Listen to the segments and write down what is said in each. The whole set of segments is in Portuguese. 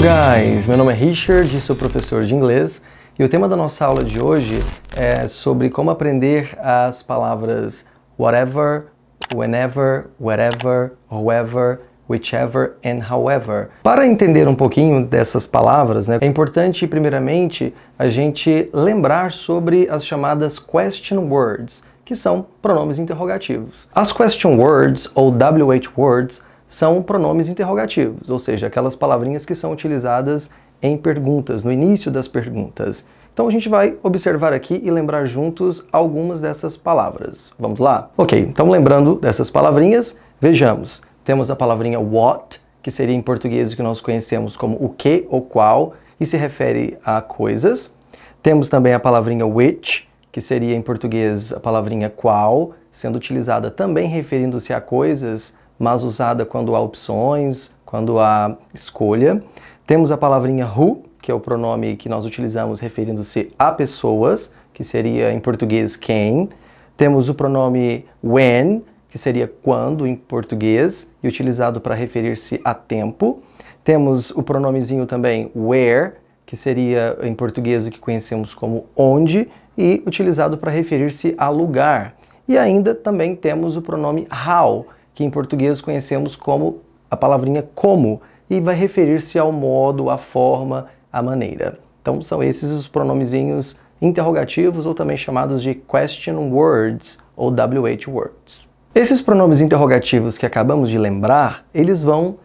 guys! Meu nome é Richard e sou professor de inglês e o tema da nossa aula de hoje é sobre como aprender as palavras whatever, whenever, wherever, whoever, whichever and however. Para entender um pouquinho dessas palavras, é importante primeiramente a gente lembrar sobre as chamadas question words, que são pronomes interrogativos. As question words ou WH words são pronomes interrogativos, ou seja, aquelas palavrinhas que são utilizadas em perguntas, no início das perguntas. Então a gente vai observar aqui e lembrar juntos algumas dessas palavras. Vamos lá? Ok, então lembrando dessas palavrinhas, vejamos. Temos a palavrinha what, que seria em português o que nós conhecemos como o que ou qual, e se refere a coisas. Temos também a palavrinha which, que seria em português a palavrinha qual, sendo utilizada também referindo-se a coisas, mas usada quando há opções, quando há escolha. Temos a palavrinha who, que é o pronome que nós utilizamos referindo-se a pessoas, que seria em português quem. Temos o pronome when, que seria quando em português, e utilizado para referir-se a tempo. Temos o pronomezinho também where, que seria em português o que conhecemos como onde, e utilizado para referir-se a lugar. E ainda também temos o pronome how, que em português conhecemos como a palavrinha como, e vai referir-se ao modo, à forma, à maneira. Então são esses os pronomezinhos interrogativos, ou também chamados de question words, ou WH words. Esses pronomes interrogativos que acabamos de lembrar, eles vão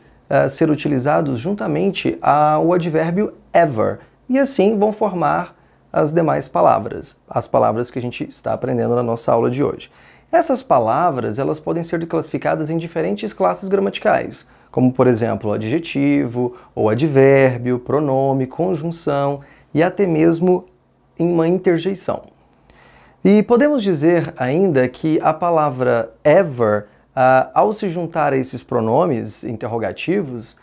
ser utilizados juntamente ao advérbio ever, e assim vão formar as demais palavras, as palavras que a gente está aprendendo na nossa aula de hoje. Essas palavras, elas podem ser classificadas em diferentes classes gramaticais, como, por exemplo, adjetivo, ou advérbio, pronome, conjunção e até mesmo em uma interjeição. E podemos dizer ainda que a palavra ever, ao se juntar a esses pronomes interrogativos,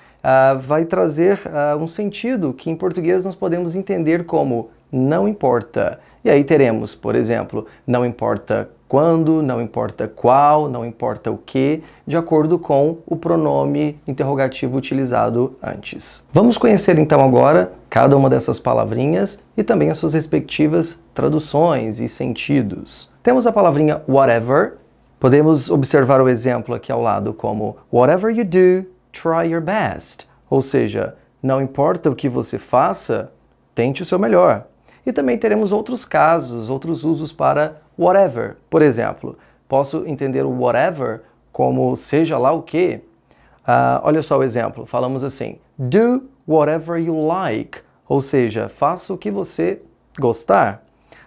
vai trazer um sentido que em português nós podemos entender como não importa. E aí teremos, por exemplo, não importa quando, não importa qual, não importa o que, de acordo com o pronome interrogativo utilizado antes. Vamos conhecer então agora cada uma dessas palavrinhas e também as suas respectivas traduções e sentidos. Temos a palavrinha whatever. Podemos observar o exemplo aqui ao lado como whatever you do, try your best. Ou seja, não importa o que você faça, tente o seu melhor. E também teremos outros casos, outros usos para whatever. Por exemplo, posso entender o whatever como seja lá o que. Olha só o exemplo, falamos assim, do whatever you like, ou seja, faça o que você gostar.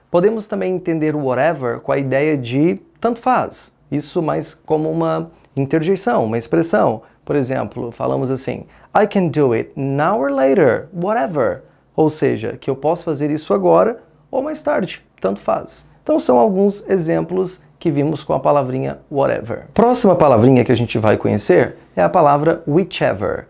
Podemos também entender o whatever com a ideia de tanto faz, isso mais como uma interjeição, uma expressão. Por exemplo, falamos assim, I can do it now or later, whatever. Ou seja, que eu posso fazer isso agora ou mais tarde, tanto faz. Então são alguns exemplos que vimos com a palavrinha whatever. Próxima palavrinha que a gente vai conhecer é a palavra whichever.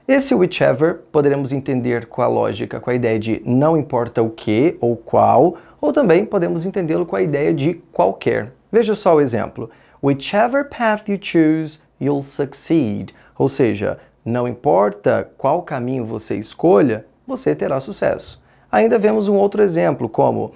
Esse whichever poderemos entender com a lógica, com a ideia de não importa o que ou qual, ou também podemos entendê-lo com a ideia de qualquer. Veja só o exemplo. Whichever path you choose, you'll succeed. Ou seja, não importa qual caminho você escolha, você terá sucesso. Ainda vemos um outro exemplo, como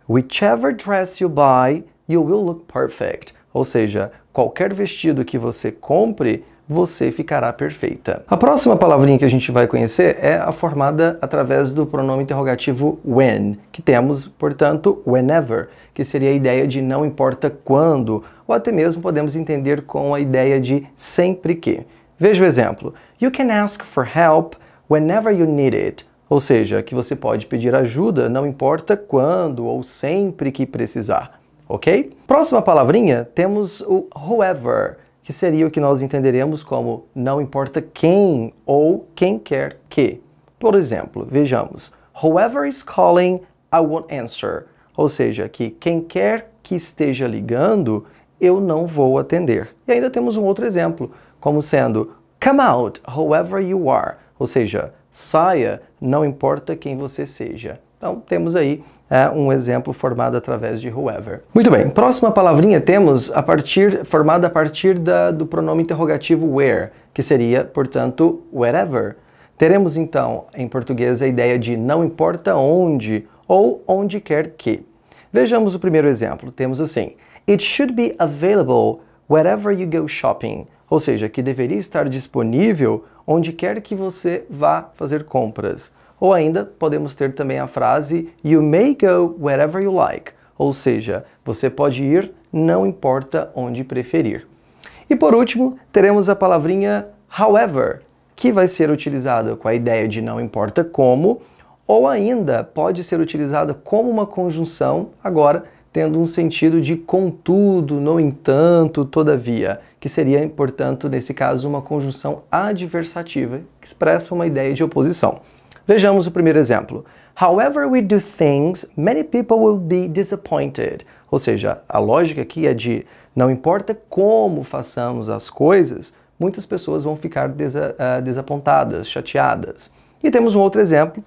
whichever dress you buy, you will look perfect. Ou seja, qualquer vestido que você compre, você ficará perfeita. A próxima palavrinha que a gente vai conhecer é a formada através do pronome interrogativo when, que temos, portanto, whenever, que seria a ideia de não importa quando, ou até mesmo podemos entender com a ideia de sempre que. Veja o exemplo. You can ask for help whenever you need it. Ou seja, que você pode pedir ajuda, não importa quando ou sempre que precisar, ok? Próxima palavrinha, temos o whoever, que seria o que nós entenderemos como não importa quem ou quem quer que. Por exemplo, vejamos, whoever is calling, I won't answer. Ou seja, que quem quer que esteja ligando, eu não vou atender. E ainda temos um outro exemplo, como sendo, come out, whoever you are. Ou seja, saia, não importa quem você seja. Então, temos aí um exemplo formado através de whoever. Muito bem, próxima palavrinha temos formada a partir do pronome interrogativo where, que seria, portanto, wherever. Teremos então em português a ideia de não importa onde ou onde quer que. Vejamos o primeiro exemplo. Temos assim: It should be available wherever you go shopping. Ou seja, que deveria estar disponível onde quer que você vá fazer compras. Ou ainda podemos ter também a frase You may go wherever you like. Ou seja, você pode ir, não importa onde preferir. E por último, teremos a palavrinha however, que vai ser utilizada com a ideia de não importa como, ou ainda pode ser utilizada como uma conjunção, agora tendo um sentido de contudo, no entanto, todavia, que seria, portanto, nesse caso, uma conjunção adversativa, que expressa uma ideia de oposição. Vejamos o primeiro exemplo. However we do things, many people will be disappointed. Ou seja, a lógica aqui é de não importa como façamos as coisas, muitas pessoas vão ficar desapontadas, chateadas. E temos um outro exemplo,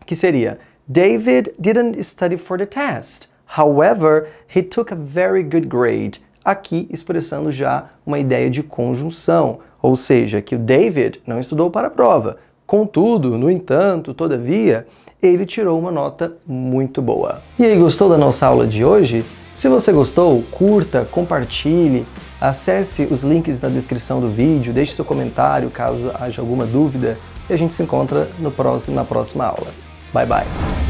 que seria David didn't study for the test. However, he took a very good grade. Aqui expressando já uma ideia de conjunção, ou seja, que o David não estudou para a prova. Contudo, no entanto, todavia, ele tirou uma nota muito boa. E aí, gostou da nossa aula de hoje? Se você gostou, curta, compartilhe, acesse os links na descrição do vídeo, deixe seu comentário caso haja alguma dúvida e a gente se encontra na próxima aula. Bye, bye!